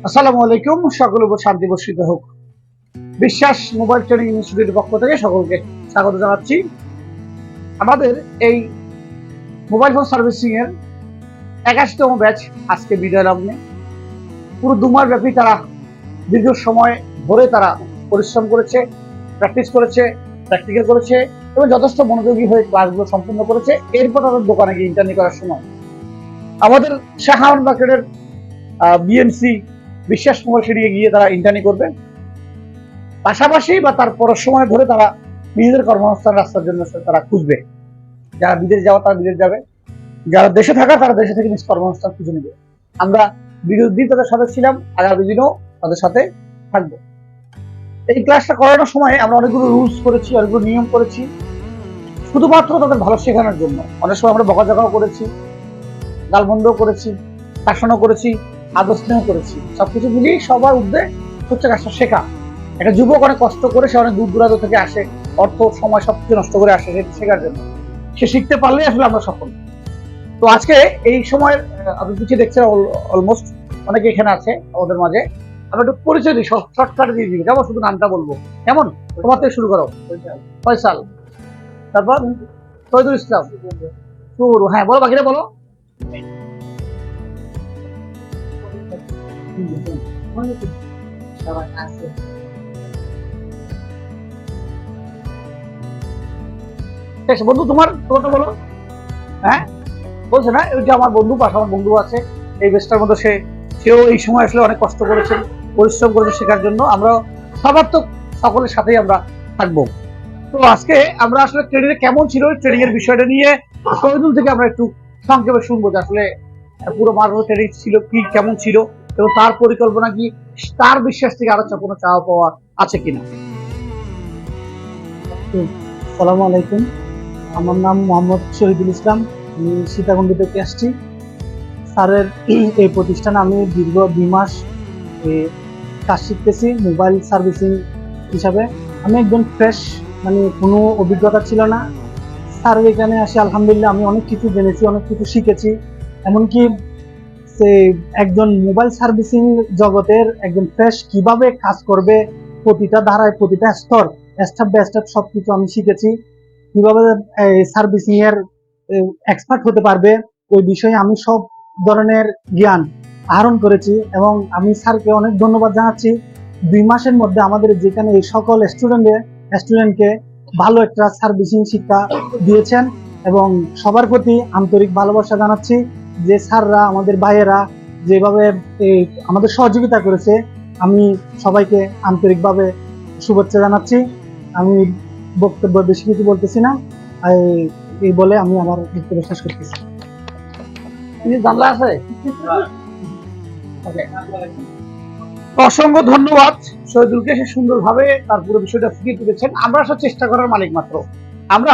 আসসালামু আলাইকুম। সকলের উপর শান্তি বর্ষিত হোক। বিশ্বাস মোবাইল ট্রেনিং ইনস্টিটিউটের পক্ষ থেকে সকলকে স্বাগত জানাচ্ছি। আমাদের এই মোবাইল ফোন সার্ভিসিং এর 81তম ব্যাচ আজকে বিদায় লগ্নে। পুরো 2 মাস ব্যাপী তারা দীর্ঘ সময় ধরে তারা পরিশ্রম করেছে, প্র্যাকটিস করেছে, প্র্যাকটিক্যাল করেছে এবং যথেষ্ট মনোযোগী হয়ে ক্লাসগুলো সম্পূর্ণ করেছে। এরপর তাদের দোকানে গিয়ে ইন্টার্নি করার সময় আমাদের শাহান মার্কেটের বিএমসি বিশ্বাস মোবাইল ট্রেনিংয়ে গিয়ে তারা ইন্টার্নি করবে। পাশাপাশি বা তার পরের সময় ধরে তারা নিজেদের কর্মসংস্থান রাস্তার জন্য তারা খুঁজবে। যারা বিদেশ যাওয়া তারা বিদেশ যাবে, যারা দেশে থাকা তারা দেশে থেকে নিজ কর্মসংস্থান খুঁজে নেবে। আমরা বিগত দিন তাদের সাথে ছিলাম, আগামী দিনও তাদের সাথে থাকবো। এই ক্লাসটা করানোর সময় আমরা অনেকগুলো রুলস করেছি, অনেকগুলো নিয়ম করেছি, শুধুমাত্র তাদের ভালো শেখানোর জন্য। অনেক সময় আমরা বকাঝকাও করেছি, গালমন্দও করেছি, শাসনও করেছি, আদর স্নেহ করেছি। সবকিছু মিলিয়ে সবার উদ্যোগে হচ্ছে কাজটা শেখা। একটা যুবক অনেক কষ্ট করে, সে অনেক দূর দূরান্ত থেকে আসে, অর্থ সময় সবকিছু নষ্ট করে আসে শেখার জন্য। সে শিখতে পারলেই আসলে আমরা সফল। তো আজকে এই সময়ের আপনি পিছিয়ে দেখছেন অলমোস্ট অনেকে এখানে আছে আমাদের মাঝে। আমরা একটু পরিচয় দিই, শর্টকাটে দিয়ে দিবি, কেমন? শুধু নামটা বলবো, কেমন? তোমার থেকে শুরু করো। ফয়সাল, তারপর শহীদুল ইসলাম, শুরু। হ্যাঁ বলো, বাকিটা বলো। বন্ধু তোমারটা বলো। হ্যাঁ বলছে না, ওই যে আমার বন্ধু, পাশে আমার বন্ধু আছে এই বেস্টার মধ্যে, সেও এই সময় আসলে অনেক কষ্ট করেছে, পরিশ্রম করেছে শেখার জন্য। আমরা সবার তো সকলের সাথেই আমরা থাকবো। তো আজকে আমরা আসলে ট্রেনিং কেমন ছিল, ট্রেনিং এর বিষয়টা নিয়ে শহীদুল থেকে আমরা একটু সংক্ষেপে শুনবো যে আসলে পুরো মার্কেট ট্রেনিং ছিল কি, কেমন ছিল এবং তার পরিকল্পনা কি, তার বিশ্বাস থেকে আরো কোনো চাওয়া পাওয়া আছে কিনা। আসসালামু আলাইকুম, আমার নাম মোহাম্মদ শহীদুল ইসলাম। আমি সীতাকুণ্ড থেকে আসছি। স্যারের এই প্রতিষ্ঠানে আমি দীর্ঘ 2 মাস কাজ শিখতেছি মোবাইল সার্ভিসিং হিসাবে। আমি একজন ফ্রেশ, মানে কোনো অভিজ্ঞতা ছিল না। স্যারের এখানে আসি আলহামদুলিল্লাহ আমি অনেক কিছু জেনেছি, অনেক কিছু শিখেছি। এমনকি সে একজন মোবাইল সার্ভিসিং জগতের একজন ফ্রেশ কিভাবে কাজ করবে, প্রতিটা ধারায়, প্রতিটা স্তর, স্টেপ বাই স্টেপ সবকিছু আমি শিখেছি। কিভাবে সার্ভিসিং এর এক্সপার্ট হতে পারবে, ওই বিষয়ে আমি সব ধরনের জ্ঞান আহরণ করেছি এবং আমি স্যারকে অনেক ধন্যবাদ জানাচ্ছি। 2 মাসের মধ্যে আমাদের যেখানে এই সকল স্টুডেন্টকে ভালো একটা সার্ভিসিং শিক্ষা দিয়েছেন এবং সবার প্রতি আন্তরিক ভালোবাসা জানাচ্ছি। যে স্যাররা, আমাদের ভাইয়েরা যেভাবে আমাদের সহযোগিতা করেছে, আমি সবাইকে আন্তরিকভাবে শুভেচ্ছা জানাচ্ছি। আমি বক্তব্য বেশি কিছু বলতেছি না, এই বলে আমি আমার বক্তব্য শেষ করতেছি। জানলা আছে। অসংখ্য ধন্যবাদ শহীদুলকে, সে সুন্দরভাবে তার পুরো বিষয়টা ফুটিয়ে তুলেছেন। আমরা আসলে চেষ্টা করার মালিক মাত্র। আমরা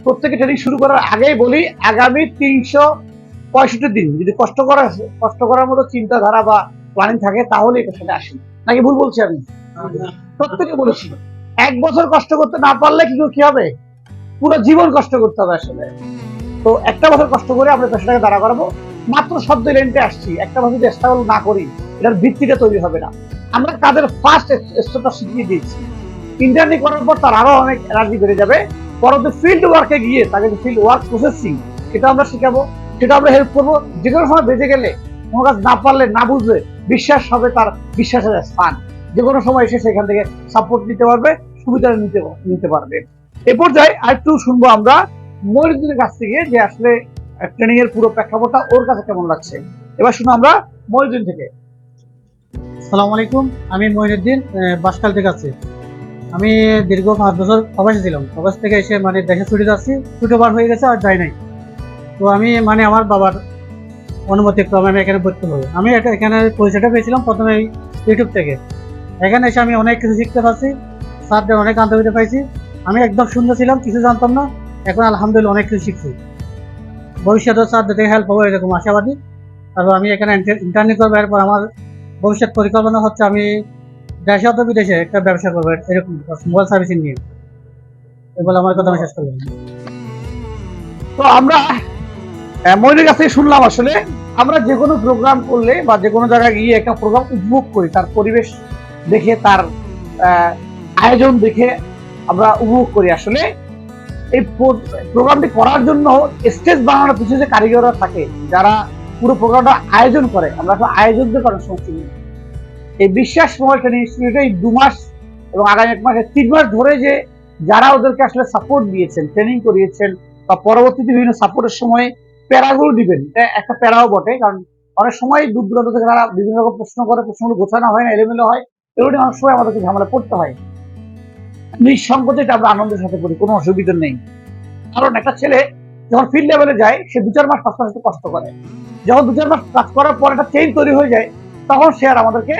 প্রত্যেকে ট্রেনিং শুরু করার আগেই বলি, আগামী 365 দিন যদি কষ্ট করার মতো চিন্তাধারা বা প্ল্যানিং থাকে তাহলে এটা সাথে আসেন। নাকি ভুল বলছি আমি? প্রত্যেকে বলেছি 1 বছর কষ্ট করতে না পারলে কি হবে, পুরো জীবন কষ্ট করতে হবে আসলে। তো 1টা বছর কষ্ট করে আমরা পেশাটাকে দাঁড়া করাবো। মাত্র শব্দ লেনতে আসছি, একটা বছর যদি স্ট্রাগল না করি এটার ভিত্তিটা তৈরি হবে না। আমরা তাদের ফার্স্ট স্টেপটা শিখিয়ে দিয়েছি। ইন্টার্নি করার পর তার আরো অনেক এনার্জি বেড়ে যাবে। পরবর্তী ফিল্ড ওয়ার্কে গিয়ে তাকে ফিল্ড ওয়ার্ক প্রসেসিং সেটা আমরা শিখাবো, সেটা আমরা হেল্প করবো। যে কোনো সময় বেঁচে গেলে, কোনো কাজ না পারলে, না বুঝলে, বিশ্বাস হবে তার বিশ্বাসের স্থান। যে কোনো সময় এসে সেখান থেকে সাপোর্ট নিতে পারবে, সুবিধা নিতে পারবে। এ পর্যায়ে আরেকটু শুনবো আমরা মহিউদ্দিনের কাছ থেকে যে আসলে ট্রেনিং এর পুরো প্রেক্ষাপটটা ওর কাছে কেমন লাগছে। এবার শুনো আমরা মহিউদ্দিন থেকে। আসসালামু আলাইকুম, আমি মঈনুদ্দিন, বাসকাল থেকে আছি। আমি দীর্ঘ 5 বছর প্রবাসী ছিলাম। প্রবাস থেকে এসে মানে দেশে ছুটি যাচ্ছি, ছুটি বার হয়ে গেছে আর যাই নাই। তো আমি মানে আমার বাবার অনুমতি ক্রমে আমি এখানে ভর্তি হই। আমি এখানে পরিচয়টা পেয়েছিলাম প্রথমে ইউটিউব থেকে। এখানে এসে আমি অনেক কিছু শিখতে পারছি, স্যারদের অনেক আন্তরিকতা পাইছি। আমি একদম শূন্য ছিলাম, কিছু জানতাম না, এখন আলহামদুলিল্লাহ অনেক কিছু শিখছি। ভবিষ্যতে স্যারদের থেকে হেল্প হবে এরকম আশাবাদী। তারপর আমি এখানে ইন্টার্নি করবো। এরপর আমার ভবিষ্যৎ পরিকল্পনা হচ্ছে আমি দেশে অথবা বিদেশে একটা ব্যবসা করবো এরকম মোবাইল সার্ভিসিং নিয়ে। এগুলো আমার কথা আমি শেষ করলাম। তো আমরা মহিউদ্দিনের কাছ থেকে শুনলাম আসলে আমরা যে কোনো প্রোগ্রাম করলে বা যে কোনো জায়গায় গিয়ে একটা প্রোগ্রাম উপভোগ করি, তার পরিবেশ দেখে, তার আয়োজন দেখে আমরা উপভোগ করি। আসলে এই প্রোগ্রামটি করার জন্য স্টেজ বানানোর পিছনে যে কারিগররা থাকে, যারা পুরো প্রোগ্রামটা আয়োজন করে, আমরা আসলে আয়োজকদের কারণ শুনছি। এই বিশ্বাস মোবাইল ট্রেনিং ইনস্টিটিউটে এই 2 মাস এবং আগামী 1 মাসে 3 মাস ধরে যে যারা ওদেরকে আসলে সাপোর্ট দিয়েছেন, ট্রেনিং করিয়েছেন, বা পরবর্তীতে বিভিন্ন সাপোর্টের সময় প্যারাগুলো দিবেন, এটা একটা প্যারাও বটে। কারণ অনেক সময় দূর দূরান্ত থেকে তারা বিভিন্ন রকম প্রশ্ন করে, প্রশ্নগুলো গোছানো হয় না, এলোমেলো হয়, এগুলো অনেক সময় আমাদেরকে ঝামেলা পড়তে হয়। নিঃসংকোচে এটা আমরা আনন্দের সাথে করি, কোনো অসুবিধা নেই। কারণ একটা ছেলে যখন ফিল্ড লেভেলে যায়, সে 2-4 মাস 5 মাস একটু কষ্ট করে। যখন 2-4 মাস কাজ করার পর একটা চেইন তৈরি হয়ে যায়, তখন সে আর আমাদেরকে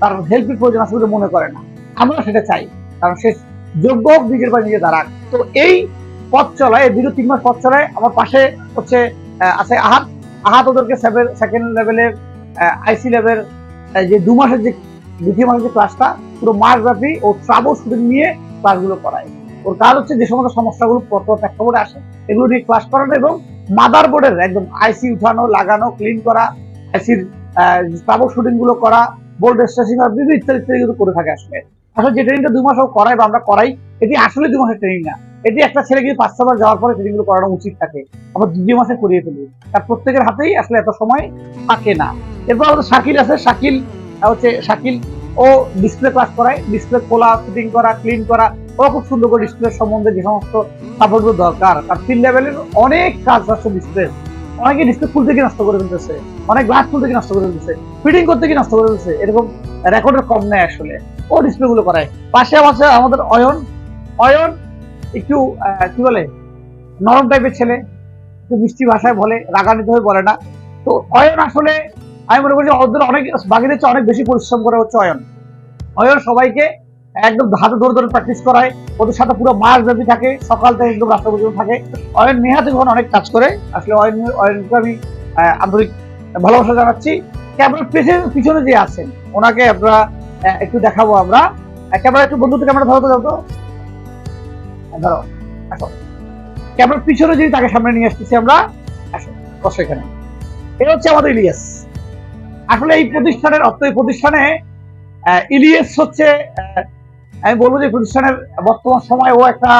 তার হেল্পের প্রয়োজন আছে বলে মনে করে না। আমরা সেটা চাই, কারণ সে যোগ্য হোক, নিজের পায়ে নিজে দাঁড়াক। তো এই পথ চলায়, দীর্ঘ 3 মাস পথ চলায়, আমার পাশে হচ্ছে আছে আহাত ওদেরকে সেকেন্ড লেভেলের আইসি লেভেল যে 2 মাসের যে দ্বিতীয় মাসের যে ক্লাসটা পুরো মাসব্যাপী ও ট্রাবল শুটিং নিয়ে ক্লাসগুলো করায়। ওর কাজ হচ্ছে যে সমস্ত সমস্যাগুলো প্রেক্ষাপটে আসে এগুলো নিয়ে ক্লাস করানো, এবং মাদার বোর্ডের একদম আইসি উঠানো, লাগানো, ক্লিন করা, আইসির ট্রাবল শুটিং গুলো করা, বোর্ড স্ট্রেচিং আর বিভিন্ন ইত্যাদি ইত্যাদি করে থাকে। আসলে যে ট্রেনিংটা 2 মাস করাই বা আমরা করাই, এটি আসলে 2 মাসের ট্রেনিং না। এটি একটা ছেলে কিন্তু 5-6 বার যাওয়ার পরে ট্রেনিং গুলো করানো উচিত থাকে, আমরা 2 মাসে করিয়ে ফেলি। তার প্রত্যেকের হাতেই আসলে এত সময় থাকে না। এরপর আমাদের শাকিল আছে, শাকিল ও ডিসপ্লে ক্লাস করায়, ডিসপ্লে খোলা, ফিটিং করা, ক্লিন করা, ও খুব সুন্দর করে ডিসপ্লে সম্বন্ধে যে সমস্ত সাপোর্টগুলো দরকার। আর ফিল্ড লেভেলের অনেক কাজ আছে ডিসপ্লে, অনেকে ডিসপ্লে খুলতে গিয়ে নষ্ট করে ফেলতেছে, অনেক গ্লাস খুলতে গিয়ে নষ্ট করে ফেলতেছে, ফিটিং করতে গিয়ে নষ্ট করে ফেলতেছে, এরকম রেকর্ডের কম নেই আসলে। ও ডিসপ্লে গুলো করায়। পাশে আছে আমাদের অয়ন একটু কি বলে, নরম টাইপের ছেলে, একটু মিষ্টি ভাষায় বলে, রাগান্বিত হয়ে বলে না। তো অয়ন আসলে আমি মনে করি ওদের অনেক বাকিদের চেয়ে অনেক বেশি পরিশ্রম করে হচ্ছে অয়ন সবাইকে একদম হাতে ধরে ধরে প্র্যাকটিস করায়, ওদের সাথে পুরো মাস ব্যাপী থাকে, সকাল থেকে একদম রাস্তা পর্যন্ত থাকে। অয়ন নেহাতে যখন অনেক কাজ করে, আসলে অয়নকে আমি আন্তরিক ভালোবাসা জানাচ্ছি। ক্যামেরার পিছনে যে আছেন ওনাকে আমরা একটু দেখাবো। আমরা ক্যামেরা একটু বন্ধুত্ব ক্যামেরা ধরো তো, ধরো, আসো। ক্যামেরার পিছনে যদি তাকে সামনে নিয়ে আসতেছি আমরা, আসো বসো এখানে। এটা হচ্ছে আমাদের ইলিয়াস। আসলে এই প্রতিষ্ঠানের এই প্রতিষ্ঠানে ইলিয়াস হচ্ছে, আমি বলবো যে প্রতিষ্ঠানের বর্তমান সময় ও একটা,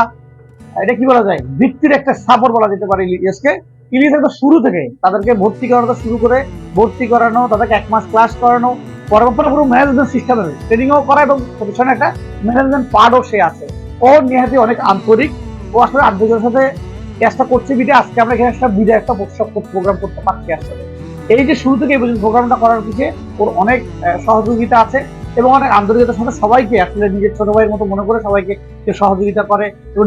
এটা কি বলা যায়, বৃত্তির একটা সাপোর্ট বলা যেতে পারে ইলিয়াসকে। ইলিয়াস একদম শুরু থেকে তাদেরকে ভর্তি করানো শুরু করে, ভর্তি করানো, তাদেরকে 1 মাস ক্লাস করানো, পরবর্তী পুরো ম্যানেজমেন্ট সিস্টেমে ট্রেনিংও করা, এবং প্রতিষ্ঠানে একটা ম্যানেজমেন্ট পার্টও সে আছে। ও নিহাতি অনেক আন্তরিক, ও আসলে আন্তরিকের সাথে চেষ্টা করছে বিটে আজকে আমরা এখানে একটা বিদায় একটা প্রোগ্রাম করতে পারছি। আসলে এই যে শুরু থেকে এই পর্যন্ত প্রোগ্রামটা করার পিছিয়ে ওর অনেক সহযোগিতা আছে, এবং অনেক আন্তরিকতার সাথে সবাইকে আসলে নিজের ছোট ভাইয়ের মতো মনে করে সবাইকে সে সহযোগিতা করে, এবং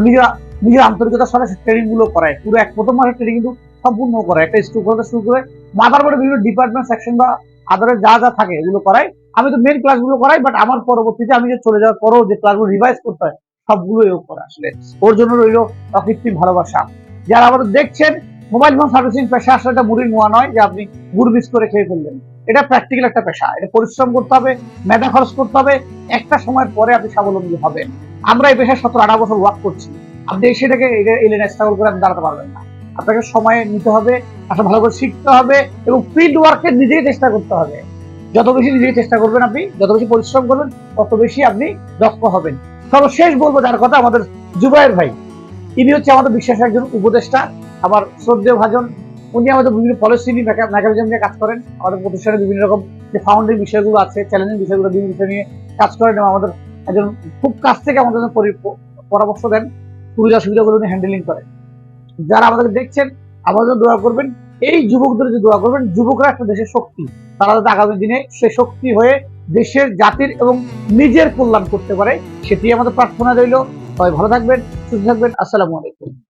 নিজের আন্তরিকতার সাথে ট্রেনিং গুলো করায়। পুরো প্রথম মাসের ট্রেনিং কিন্তু সম্পূর্ণ করে, একটা স্কুল থেকে শুরু করে মাথার পরে বিভিন্ন ডিপার্টমেন্ট সেকশন বা আদারের যা যা থাকে এগুলো করায়। আমি তো মেন ক্লাসগুলো করাই, বাট আমার পরবর্তীতে আমি যে চলে যাওয়ার পরও যে ক্লাসগুলো রিভাইজ করতে হয় সবগুলোই ও করে। আসলে ওর জন্য রইল অকৃত্রিম ভালোবাসা। যারা আমাদের দেখছেন, মোবাইল ফোন সার্ভিসিং পেশা আসলে এটা মুড়ির নোয়া নয় যে আপনি গুড় মিস করে খেয়ে ফেললেন। এটা প্র্যাকটিক্যাল একটা পেশা, এটা পরিশ্রম করতে হবে, মেধা খরচ করতে হবে, একটা সময়ের পরে আপনি স্বাবলম্বী হবেন। আমরা এই পেশায় 17-18 বছর ওয়ার্ক করছি, আপনি সেটাকে এলেন স্ট্রাগল করে আপনি দাঁড়াতে পারবেন না। আপনাকে সময় নিতে হবে, আসলে ভালো করে শিখতে হবে, এবং ফিল্ড ওয়ার্কে নিজেই চেষ্টা করতে হবে। যত বেশি নিজেই চেষ্টা করবেন, আপনি যত বেশি পরিশ্রম করবেন, তত বেশি আপনি দক্ষ হবেন। সর্বশেষ বলবো যার কথা, আমাদের জুবায়ের ভাই, ইনি হচ্ছে আমাদের বিশ্বাসের একজন উপদেষ্টা, আমার শ্রদ্ধেয় ভাজন। উনি আমাদের বিভিন্ন পলিসি মেকানিজম নিয়ে কাজ করেন, আমাদের প্রতিষ্ঠানে বিভিন্ন রকম যে ফাউন্ডিং বিষয়গুলো আছে, চ্যালেঞ্জিং বিষয়গুলো, বিভিন্ন বিষয় নিয়ে কাজ করেন, এবং আমাদের একজন খুব কাছ থেকে আমাদের পরামর্শ দেন, সুবিধাগুলো উনি হ্যান্ডেলিং করেন। যারা আমাদের দেখছেন, আমাদের দোয়া করবেন, এই যুবকদের যে দোয়া করবেন, যুবকরা একটা দেশের শক্তি, তারা যাতে আগামী দিনে সে শক্তি হয়ে দেশের, জাতির এবং নিজের কল্যাণ করতে পারে, সেটি আমাদের প্রার্থনা রইল। সবাই ভালো থাকবেন, সুস্থ থাকবেন। আসসালামু আলাইকুম।